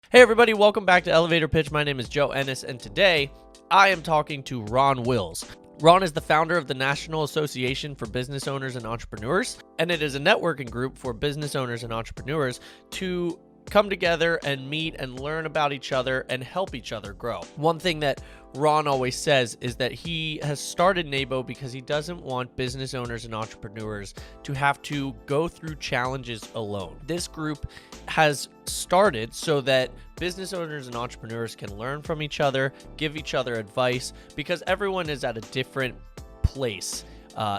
Hey everybody, welcome back to Elevator Pitch. My name is Joe Ennis, and today I am talking to Ron Wills. Ron is the founder of the National Association for Business Owners and Entrepreneurs, and it is a networking group for business owners and entrepreneurs to come together and meet and learn about each other and help each other grow. One thing that Ron always says is that he has started NABOE because he doesn't want business owners and entrepreneurs to have to go through challenges alone. This group has started so that business owners and entrepreneurs can learn from each other, give each other advice, because everyone is at a different place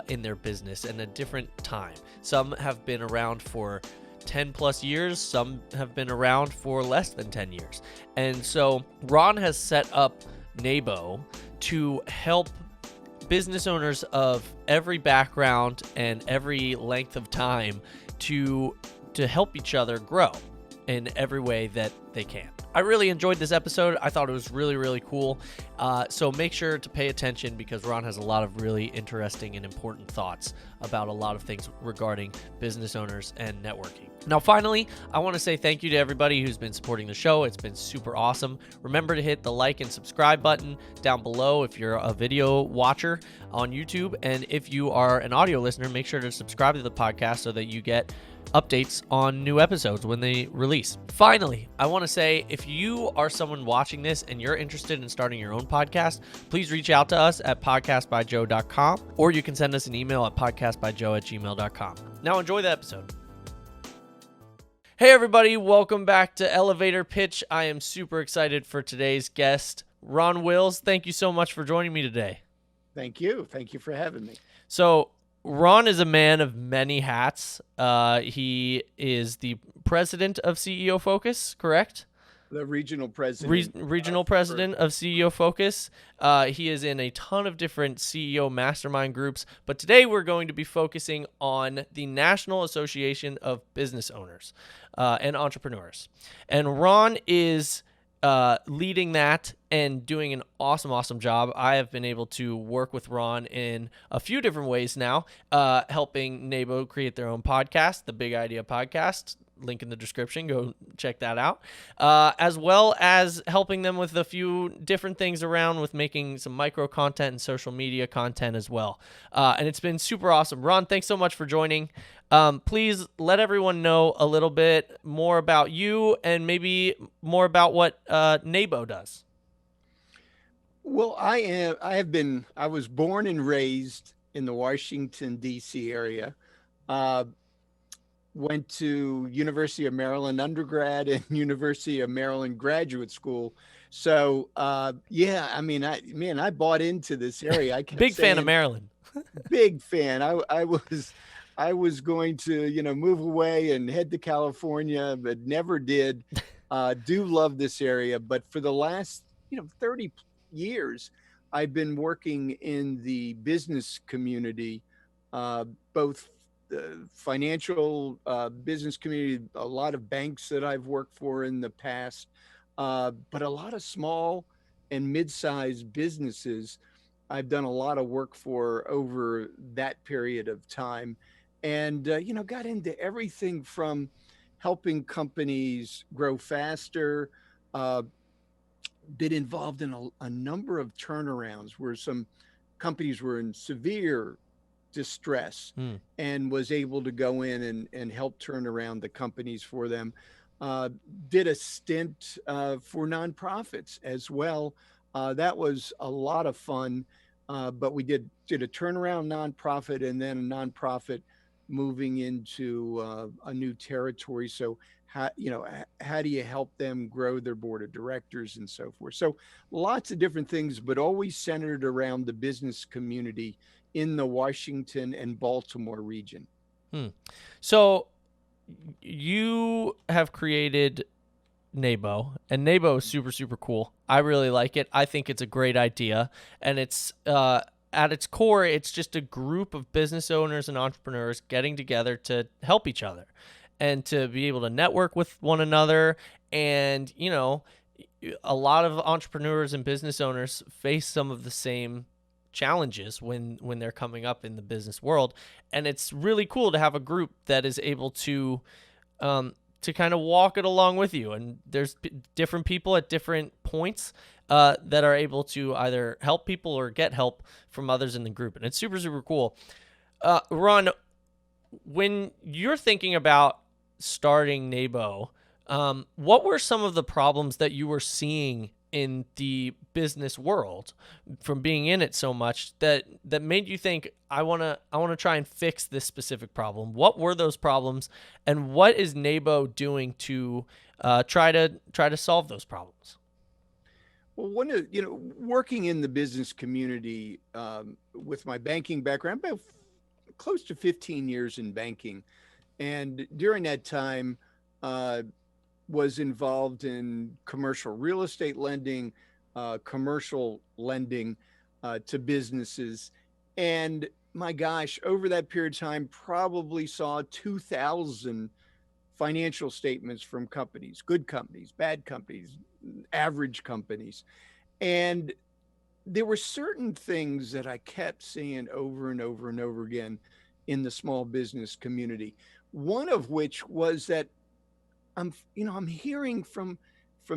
in their business and a different time. Some have been around for 10 plus years, some have been around for less than 10 years. And so Ron has set up NABOE to help business owners of every background and every length of time to help each other grow in every way that they can. I really enjoyed this episode. I thought it was really, really cool. So make sure to pay attention because Ron has a lot of really interesting and important thoughts about a lot of things regarding business owners and networking. Now, finally, I want to say thank you to everybody who's been supporting the show. It's been super awesome. Remember to hit the like and subscribe button down below if you're a video watcher on YouTube. And if you are an audio listener, make sure to subscribe to the podcast so that you get updates on new episodes when they release. Finally, I want to say if you are someone watching this and you're interested in starting your own podcast, please reach out to us at podcastbyjoe.com, or you can send us an email at podcastbyjoe@gmail.com. Now enjoy the episode. Hey everybody, welcome back to Elevator Pitch. I am super excited for today's guest, Ron Wills. Thank you so much for joining me today. Thank you. Thank you for having me. So Ron is a man of many hats. He is the president of CEO Focus, correct? The regional president. Regional president of CEO Focus. He is in a ton of different CEO mastermind groups, but today we're going to be focusing on the National Association of Business Owners and Entrepreneurs. And Ron is leading that and doing an awesome job. I have been able to work with Ron in a few different ways now, helping NABOE create their own podcast, the Big Idea Podcast. Link in the description. Go check that out. As well as helping them with a few different things around with making some micro content and social media content as well. And it's been super awesome. Ron, thanks so much for joining. Please let everyone know a little bit more about you and maybe more about what NABOE does. Well, I was born and raised in the Washington, D.C. area. Went to University of Maryland undergrad and University of Maryland graduate school. So, I bought into this area. I kept Big fan of Maryland. Big fan. I was going to, move away and head to California, but never did. Do love this area. But for the last, 30 years, I've been working in the business community, both the financial business community, a lot of banks that I've worked for in the past, but a lot of small and mid-sized businesses I've done a lot of work for over that period of time. And, got into everything from helping companies grow faster, been involved in a number of turnarounds where some companies were in severe distress and was able to go in and help turn around the companies for them. Did a stint for nonprofits as well. That was a lot of fun, but we did a turnaround nonprofit and then a nonprofit moving into a new territory. So how do you help them grow their board of directors and so forth? So lots of different things, but always centered around the business community in the Washington and Baltimore region. So you have created NABOE, and NABOE is super cool. I really like it. I think it's a great idea, and it's at its core, it's just a group of business owners and entrepreneurs getting together to help each other and to be able to network with one another. And a lot of entrepreneurs and business owners face some of the same challenges when they're coming up in the business world, and it's really cool to have a group that is able to to kind of walk it along with you. And there's different people at different points that are able to either help people or get help from others in the group. And it's super, super cool. Ron, when you're thinking about starting NABOE, what were some of the problems that you were seeing in the business world from being in it so much that made you think I want to try and fix this specific problem? What were those problems, and what is NABOE doing to try to solve those problems? Well, working in the business community with my banking background, about close to 15 years in banking, and during that time, uh, was involved in commercial real estate lending, commercial lending to businesses. And my gosh, over that period of time, probably saw 2,000 financial statements from companies, good companies, bad companies, average companies. And there were certain things that I kept seeing over and over and over again in the small business community. One of which was that I'm hearing from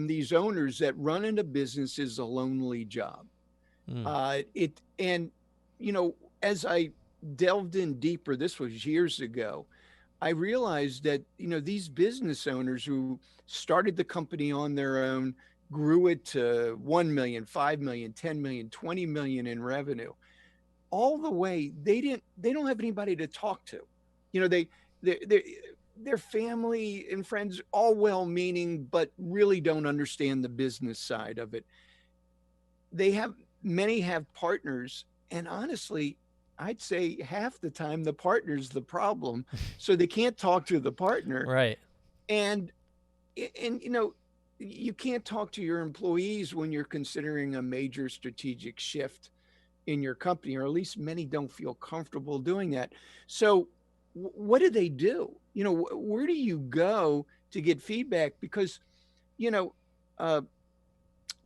these owners that running a business is a lonely job. Mm. It and as I delved in deeper, this was years ago. I realized that these business owners who started the company on their own, grew it to 1 million, 5 million, 10 million, 20 million in revenue, all the way they don't have anybody to talk to. You know, they their family and friends all well meaning but really don't understand the business side of it. They have Many have partners, and honestly, I'd say half the time the partner's the problem, so they can't talk to the partner. Right. And you can't talk to your employees when you're considering a major strategic shift in your company, or at least many don't feel comfortable doing that. So, what do they do? Where do you go to get feedback? Because, you know, uh,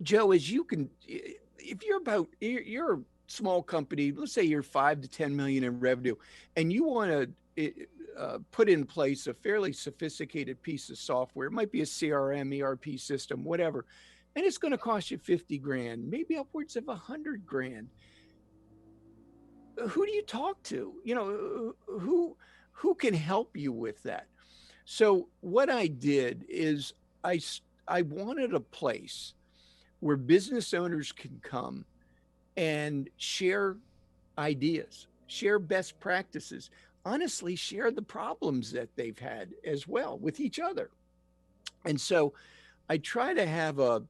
Joe, as you can, if you're a small company, let's say you're 5 to 10 million in revenue, and you want to put in place a fairly sophisticated piece of software. It might be a CRM, ERP system, whatever, and it's going to cost you 50 grand, maybe upwards of 100 grand. Who do you talk to? Who can help you with that? So what I did is I wanted a place where business owners can come and share ideas, share best practices, honestly share the problems that they've had as well with each other. And so I try to have a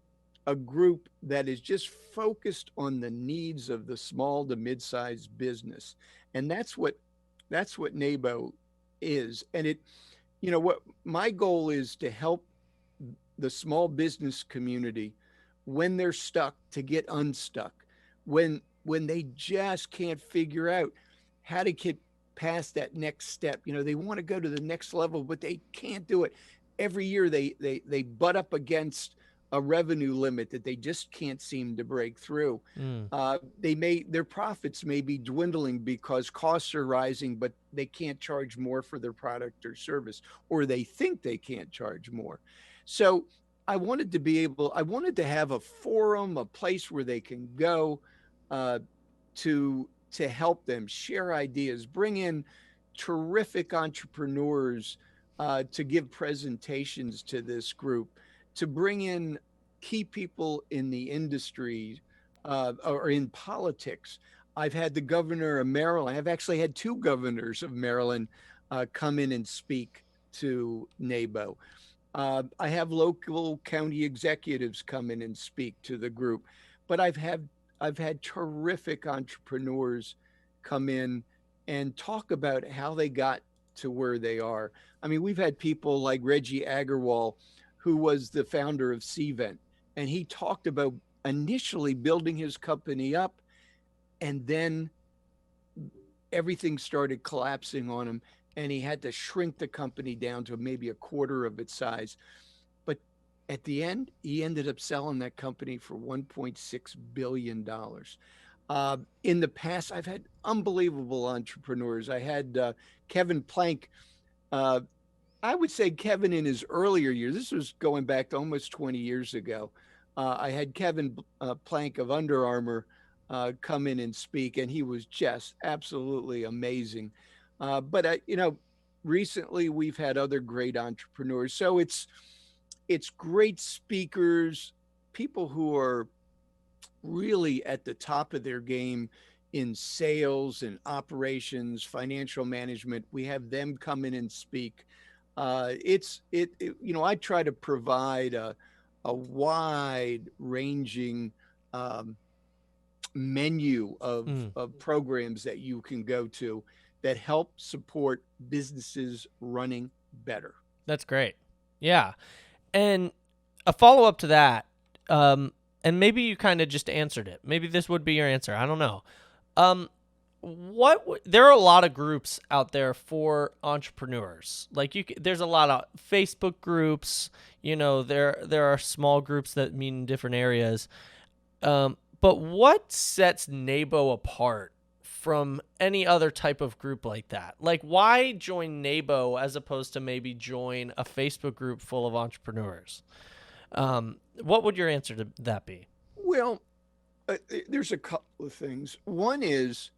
group that is just focused on the needs of the small to mid-sized business. And that's what NABO is. And what my goal is to help the small business community when they're stuck to get unstuck, when they just can't figure out how to get past that next step. They want to go to the next level, but they can't do it. Every year they butt up against a revenue limit that they just can't seem to break through. Mm. Their profits may be dwindling because costs are rising, but they can't charge more for their product or service, or they think they can't charge more. So I wanted to have a forum, a place where they can go uh, to help them share ideas, bring in terrific entrepreneurs to give presentations to this group, to bring in key people in the industry or in politics. I've had the governor of Maryland. I've actually had two governors of Maryland come in and speak to NABO. I have local county executives come in and speak to the group, but I've had terrific entrepreneurs come in and talk about how they got to where they are. I mean, we've had people like Reggie Agarwal, who was the founder of Cvent, and he talked about initially building his company up, and then everything started collapsing on him, and he had to shrink the company down to maybe a quarter of its size. But at the end, he ended up selling that company for $1.6 billion. In the past, I've had unbelievable entrepreneurs. I had Kevin Plank. Uh, I would say Kevin in his earlier years, this was going back to almost 20 years ago. I had Kevin Plank of Under Armour come in and speak, and he was just absolutely amazing. But recently we've had other great entrepreneurs. So it's great speakers, people who are really at the top of their game in sales and operations, financial management. We have them come in and speak. I try to provide a wide ranging um, menu Mm, of programs that you can go to that help support businesses running better. that's great. Yeah. And a follow up to that, um, and maybe you kind of just answered it. Maybe this would be your answer. I don't know. Um, there are a lot of groups out there for entrepreneurs. Like there's a lot of Facebook groups. There are small groups that meet in different areas. But what sets NABOE apart from any other type of group like that? Like, why join NABOE as opposed to maybe join a Facebook group full of entrepreneurs? What would your answer to that be? Well, there's a couple of things. One is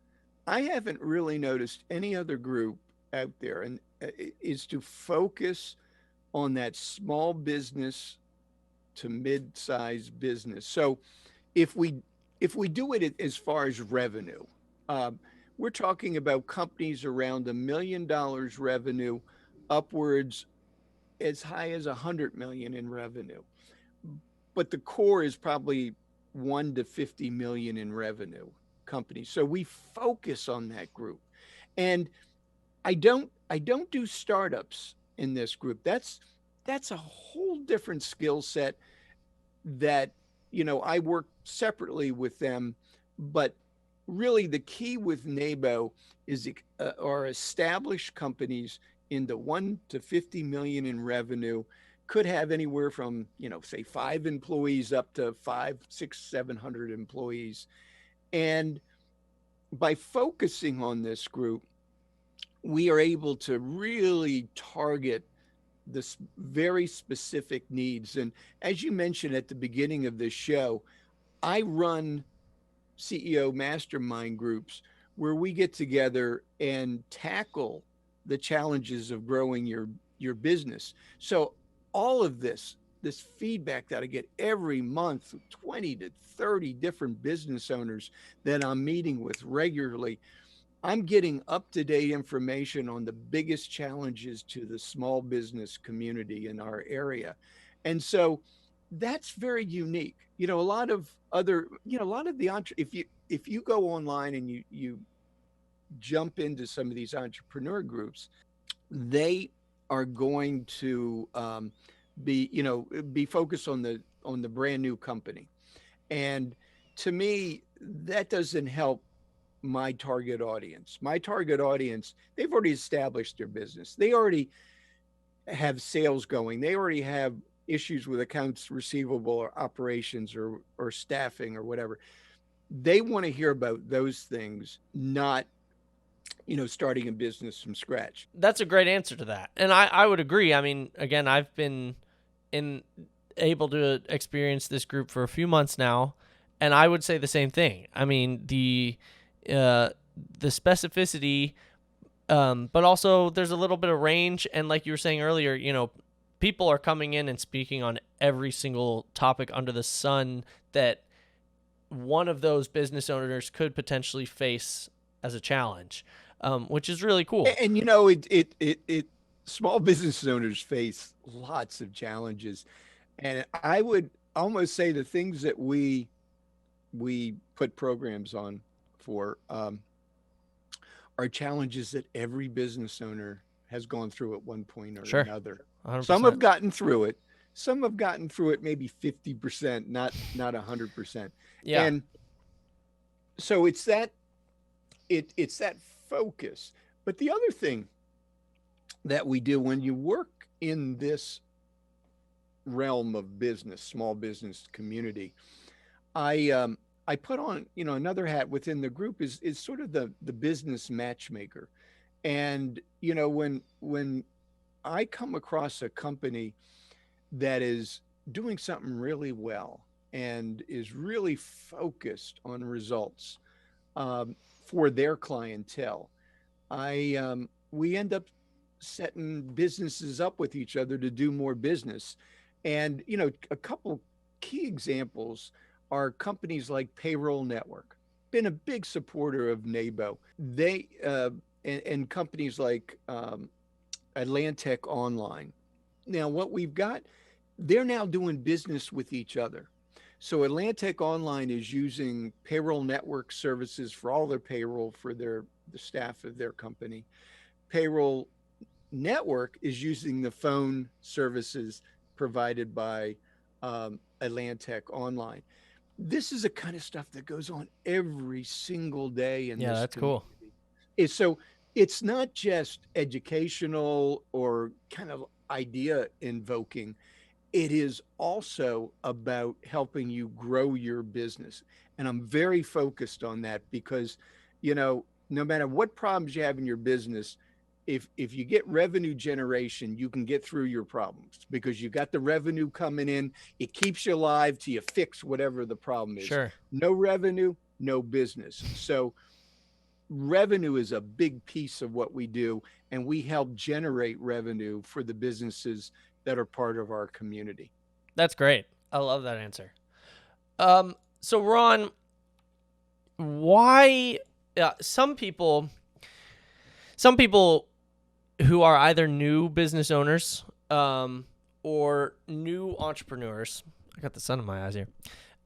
I haven't really noticed any other group out there, and is to focus on that small business to mid-sized business. So if we if we do it as far as revenue, um, we're talking about companies around $1 million revenue, upwards as high as 100 million in revenue. But the core is probably 1 to 50 million in revenue companies. So we focus on that group, and I don't do startups in this group. That's a whole different skill set that I work separately with them. But really the key with NABO is are established companies in the 1 to 50 million in revenue, could have anywhere from say 5 employees up to 5, 6, 700 employees. And by focusing on this group, we are able to really target this very specific needs. And as you mentioned at the beginning of this show, I run CEO mastermind groups where we get together and tackle the challenges of growing your business. So all of this feedback that I get every month, 20 to 30 different business owners that I'm meeting with regularly, I'm getting up to date information on the biggest challenges to the small business community in our area. And so that's very unique. A lot of other, a lot of the if you go online and you jump into some of these entrepreneur groups, they are going to be focused on the brand new company. And to me, that doesn't help my target audience. My target audience, they've already established their business. They already have sales going. They already have issues with accounts receivable or operations or staffing or whatever. They want to hear about those things, not starting a business from scratch. That's a great answer to that. And I would agree. I mean, again, I've been in able to experience this group for a few months now, and I would say the same thing. I mean, uh, the specificity, but also there's a little bit of range, and like you were saying earlier, people are coming in and speaking on every single topic under the sun that one of those business owners could potentially face as a challenge, which is really cool. And it small business owners face lots of challenges, and I would almost say the things that we put programs on for are challenges that every business owner has gone through at one point or Sure, another. Some 100%. have gotten through it. Some have gotten through it maybe 50%, not 100%. Yeah, And so it's that focus. But the other thing that we do when you work in this realm of business, small business community, I put on another hat within the group is sort of the business matchmaker. And when I come across a company that is doing something really well and is really focused on results for their clientele, we end up setting businesses up with each other to do more business. And a couple key examples are companies like Payroll Network, been a big supporter of NABOE. And companies like Atlantic Online. Now, what we've got, they're now doing business with each other. So Atlantic Online is using Payroll Network services for all their payroll for the staff of their company. Payroll Network is using the phone services provided by Atlantic Online. This is the kind of stuff that goes on every single day in Yeah, this that's cool. community. So it's not just educational or kind of idea invoking, it is also about helping you grow your business. And I'm very focused on that because, no matter what problems you have in your business, if you get revenue generation, you can get through your problems because you got the revenue coming in. It keeps you alive till you fix whatever the problem is. Sure. No revenue, no business. So revenue is a big piece of what we do, and we help generate revenue for the businesses that are part of our community. That's great. I love that answer. So Ron, why some people who are either new business owners or new entrepreneurs, I got the sun in my eyes here,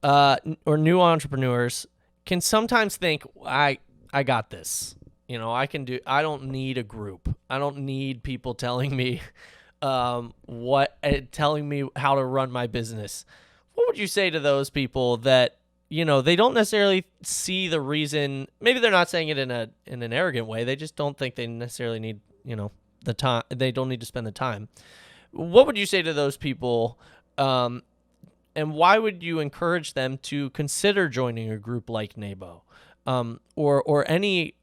or new entrepreneurs can sometimes think, I got this. I don't need a group. I don't need people telling me telling me how to run my business. What would you say to those people that they don't necessarily see the reason? Maybe they're not saying it in an arrogant way. They just don't think they necessarily need the time. They don't need to spend the time. What would you say to those people? And why would you encourage them to consider joining a group like NABOE, or any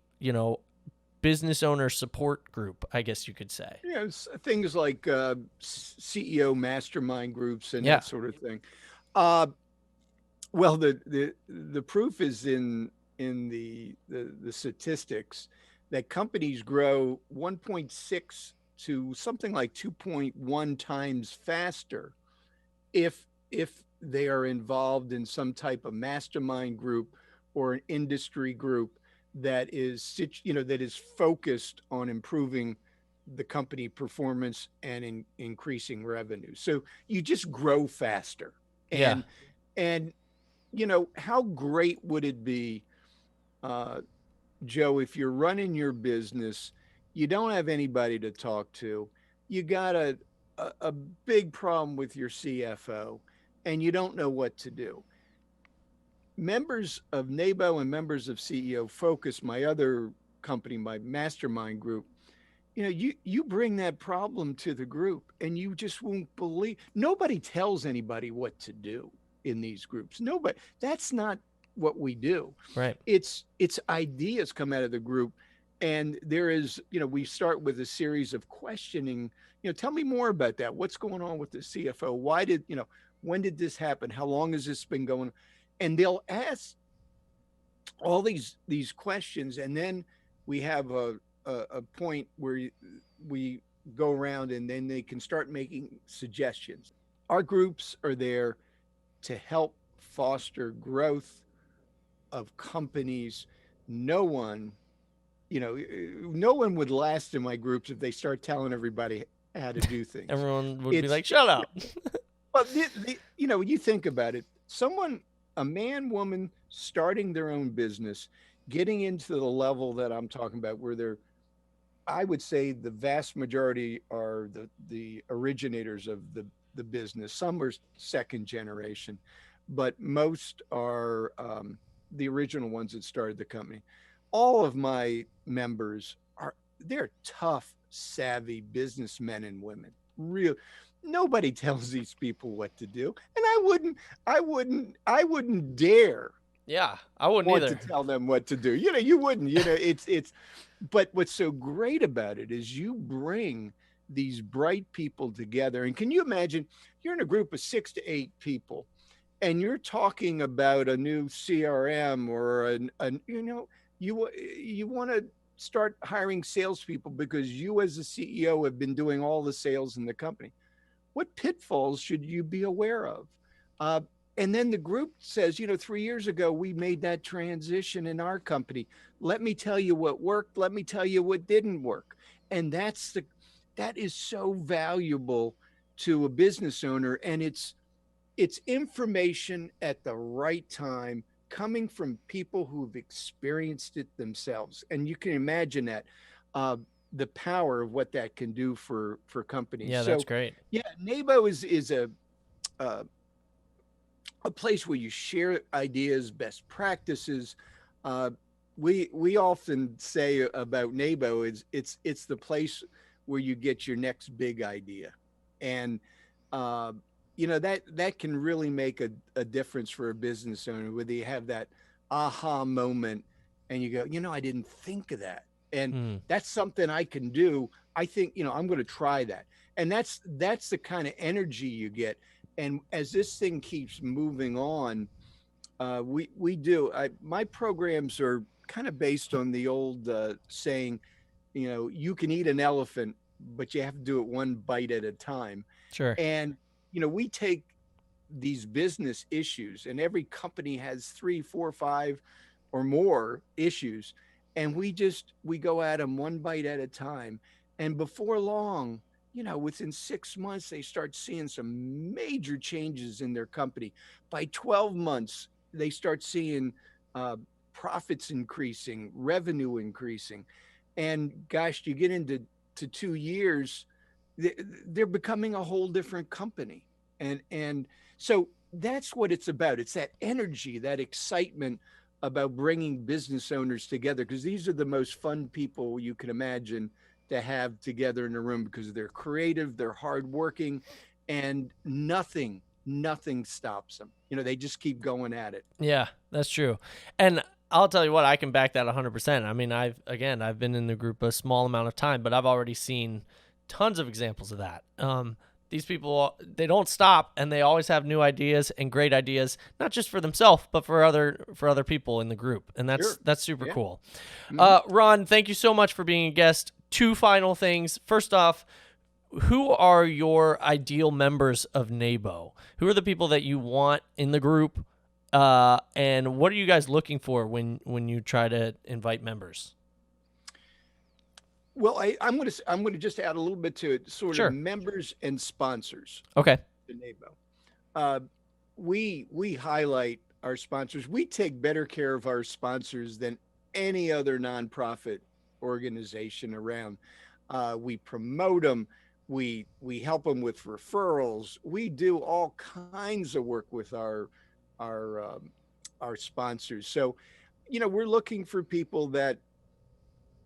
business owner support group, I guess you could say? Things like CEO mastermind groups and Yeah. that sort of thing. Uh, well, the proof is in the statistics that companies grow 1.6 to something like 2.1 times faster if they are involved in some type of mastermind group or an industry group that is that is focused on improving the company performance and increasing revenue. So you just grow faster. Yeah. And how great would it be, uh, Joe, if you're running your business, you don't have anybody to talk to, you got a big problem with your CFO, and you don't know what to do. Members of NABO and members of CEO Focus, my other company, my mastermind group, you bring that problem to the group and you just won't believe. Nobody tells anybody what to do in these groups. Nobody. That's not what we do. Right. It's ideas come out of the group, and there is, we start with a series of questioning. Tell me more about that. What's going on with the CFO? Why did when did this happen? How long has this been going? And they'll ask all these questions, and then we have a point where we go around, and then they can start making suggestions. Our groups are there to help foster growth of companies. No one, no one would last in my groups if they start telling everybody how to do things. Everyone would be like, shut up. Well, you think about it. A man, woman starting their own business, getting into the level that I'm talking about, where I would say the vast majority are the originators of the business. Some are second generation, but most are the original ones that started the company. All of my members they're tough, savvy businessmen and women. Real. Nobody tells these people what to do, and I wouldn't dare. Yeah, I wouldn't want either. to tell them what to do. You wouldn't. But what's so great about it is you bring these bright people together. And can you imagine you're in a group of 6 to 8 people and you're talking about a new CRM or you want to start hiring salespeople because you as a CEO have been doing all the sales in the company. What pitfalls should you be aware of? Uh, and then the group says, 3 years ago, we made that transition in our company. Let me tell you what worked. Let me tell you what didn't work. And that is so valuable to a business owner. And it's information at the right time coming from people who've experienced it themselves. And you can imagine that. Uh, the power of what that can do for companies. Yeah, that's So great. yeah, NABO is uh, a place where you share ideas, best practices. Uh, we often say about NABO is it's the place where you get your next big idea, and uh, that can really make a difference for a business owner, whether you have that aha moment and you go, I didn't think of that, and Hmm. that's something I can do. I think I'm going to try that, and that's the kind of energy you get. And as this thing keeps moving on, we do. My programs are kind of based on the old saying, you can eat an elephant, but you have to do it one bite at a time. Sure. And we take these business issues, and every company has three, four, five, or more issues, and we go at them one bite at a time. And before long, within 6 months, they start seeing some major changes in their company. By 12 months, they start seeing uh, profits increasing, revenue increasing, and gosh, you get into 2 years, they're becoming a whole different company. And so that's what it's about. It's that energy, that excitement about bringing business owners together, because these are the most fun people you can imagine to have together in a room, because they're creative, they're hardworking, and nothing stops them. They just keep going at it. Yeah, that's true. And I'll tell you what, I can back that 100%. I mean, I've been in the group a small amount of time, but I've already seen tons of examples of that. These people, they don't stop, and they always have new ideas and great ideas, not just for themselves, but for other people in the group, and Sure. that's super Yeah. cool. Hmm. Ron, thank you so much for being a guest. Two final things. First off, who are your ideal members of NABO? Who are the people that you want in the group? And what are you guys looking for when you try to invite members? Well, I'm gonna just add a little bit to it, sort of Sure. members and sponsors Okay. to NABO. Uh, we highlight our sponsors. We take better care of our sponsors than any other nonprofit organization around. We promote them. We help them with referrals. We do all kinds of work with our our sponsors. So, we're looking for people that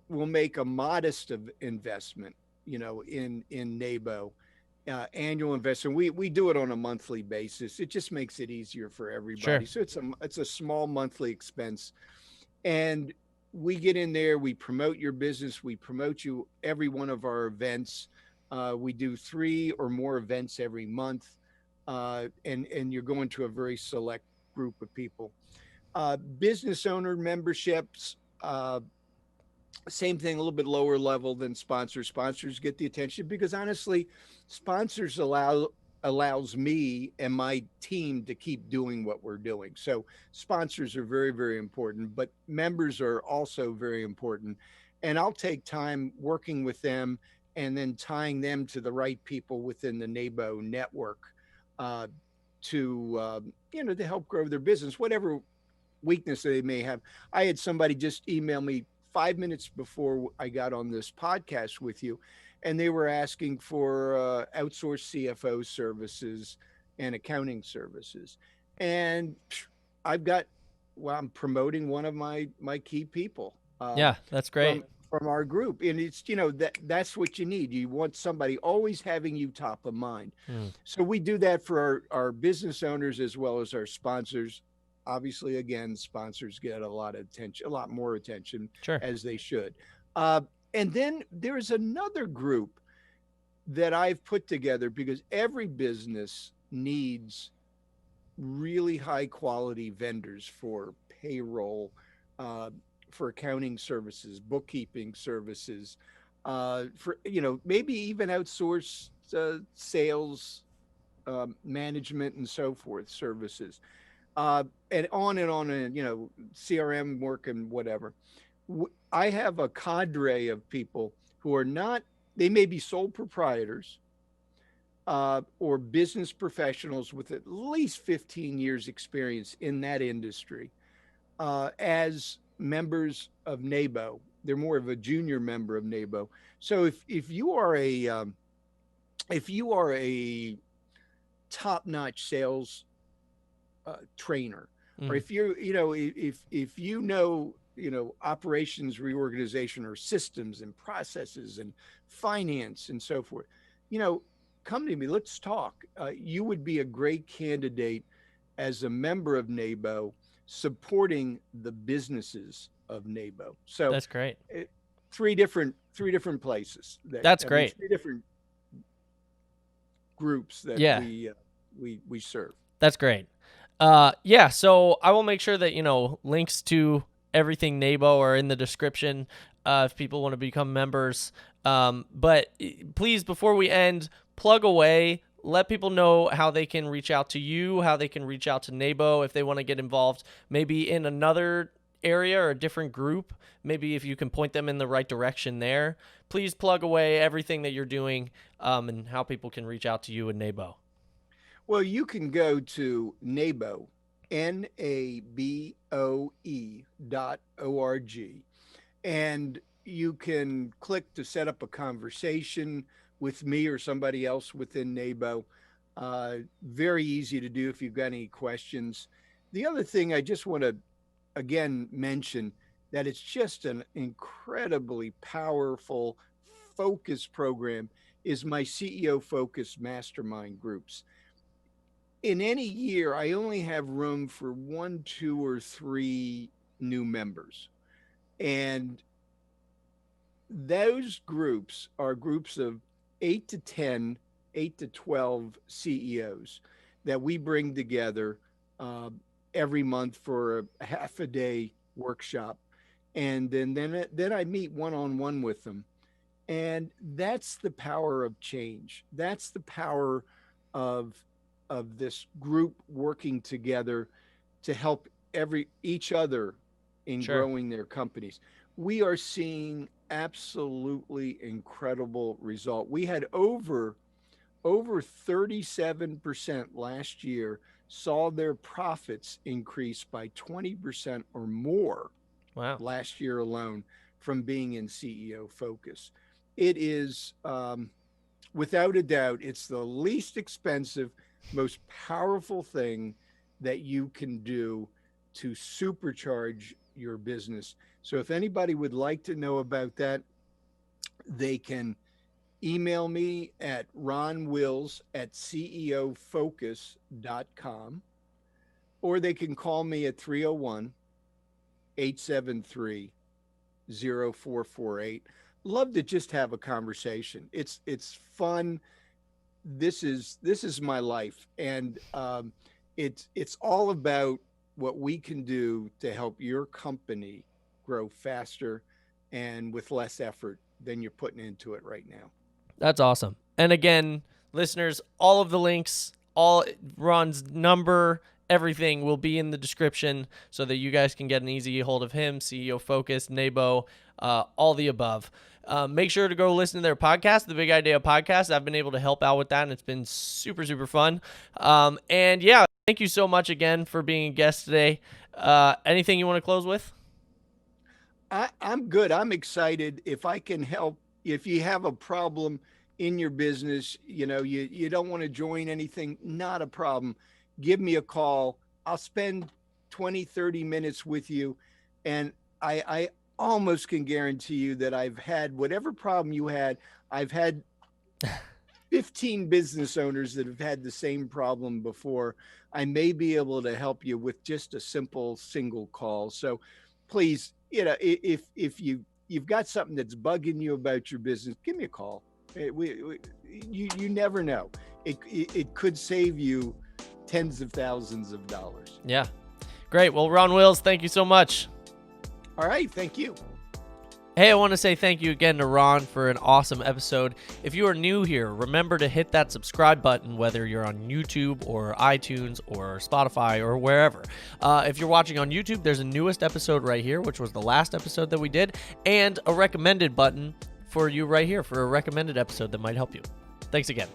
will make a modest of investment, in NABO, annual investment. We do it on a monthly basis. It just makes it easier for Sure. everybody. So it's a small monthly expense, and we get in there. We promote your business. We promote you every one of our events. We do 3 or more events every month, and you're going to a very select group of people. Business owner memberships. Same thing, a little bit lower level than sponsors. Sponsors get the attention because honestly, sponsors allows me and my team to keep doing what we're doing. So sponsors are very, very important, but members are also very important. And I'll take time working with them and then tying them to the right people within the NABO network, uh, to help grow their business, whatever weakness they may have. I had somebody just email me 5 minutes before I got on this podcast with you, and they were asking for outsourced CFO services and accounting services. And I've got, well, I'm promoting one of my key people Yeah, that's great. from our group, and it's that's what you need. You want somebody always having you top of mind. Hmm. So we do that for our business owners as well as our sponsors. Obviously, again, sponsors get a lot of attention, a lot more attention, Sure. as they should. Uh, and then there is another group that I've put together, because every business needs really high quality vendors for payroll, uh, for accounting services, bookkeeping services, for maybe even outsource sales, management, and so forth services, and on and CRM work and whatever. I have a cadre of people who are not. They may be sole proprietors, or business professionals with at least 15 years experience in that industry, as members of NABOE. They're more of a junior member of NABOE. So if you are a top-notch sales trainer, or Mm, if you're if operations reorganization, or systems and processes and finance and so forth, you know come to me, let's talk. You would be a great candidate as a member of NABO, supporting the businesses of NABO. So, that's great. it, three different places, that That's I mean, great. three different groups that Yeah. we serve. That's great. Yeah, so I will make sure that, links to everything NABO are in the description if people want to become members. But please, before we end, plug away. Let people know how they can reach out to you, how they can reach out to NABO if they want to get involved, maybe in another area or a different group. Maybe if you can point them in the right direction there. Please plug away everything that you're doing, and how people can reach out to you and NABO. Well, you can go to NABOE, NABOE.org, and you can click to set up a conversation with me or somebody else within NABO. Very easy to do if you've got any questions. The other thing I just want to again mention, that it's just an incredibly powerful focus program, is my CEO focus mastermind groups. In any year, I only have room for one, two, or three new members. And those groups are groups of 8 to 10, 8 to 12 CEOs that we bring together, uh, every month for a half a day workshop, and then I meet one on one with them. And that's the power of change. That's the power of this group working together to help every each other in Sure. growing their companies. We are seeing absolutely incredible result. We had over 37% last year saw their profits increase by 20% or more Wow. last year alone, from being in CEO focus. It is, without a doubt, it's the least expensive, most powerful thing that you can do to supercharge your business. So if anybody would like to know about that, they can email me at ronwills@ceofocus.com, or they can call me at 301-873-0448. Love to just have a conversation. It's fun. This is my life, and it's all about what we can do to help your company grow faster and with less effort than you're putting into it right now. That's awesome. And again, listeners, all of the links, all Ron's number, everything will be in the description so that you guys can get an easy hold of him, CEO Focus, NABO, all the above. Make sure to go listen to their podcast, the Big Idea Podcast. I've been able to help out with that, and it's been super, super fun. And yeah, thank you so much again for being a guest today. Anything you want to close with? I'm good. I'm excited. If I can help, if you have a problem in your business, you don't want to join anything, not a problem. Give me a call. I'll spend 20, 30 minutes with you. And I almost can guarantee you that I've had whatever problem you had, I've had 15 business owners that have had the same problem before. I may be able to help you with just a simple single call. So please, if you've got something that's bugging you about your business, give me a call. You never know. It could save you tens of thousands of dollars. Yeah. Great. Well, Ron Wills, thank you so much. All right. Thank you. Hey, I want to say thank you again to Ron for an awesome episode. If you are new here, remember to hit that subscribe button, whether you're on YouTube or iTunes or Spotify or wherever. If you're watching on YouTube, there's a newest episode right here, which was the last episode that we did, and a recommended button for you right here for a recommended episode that might help you. Thanks again.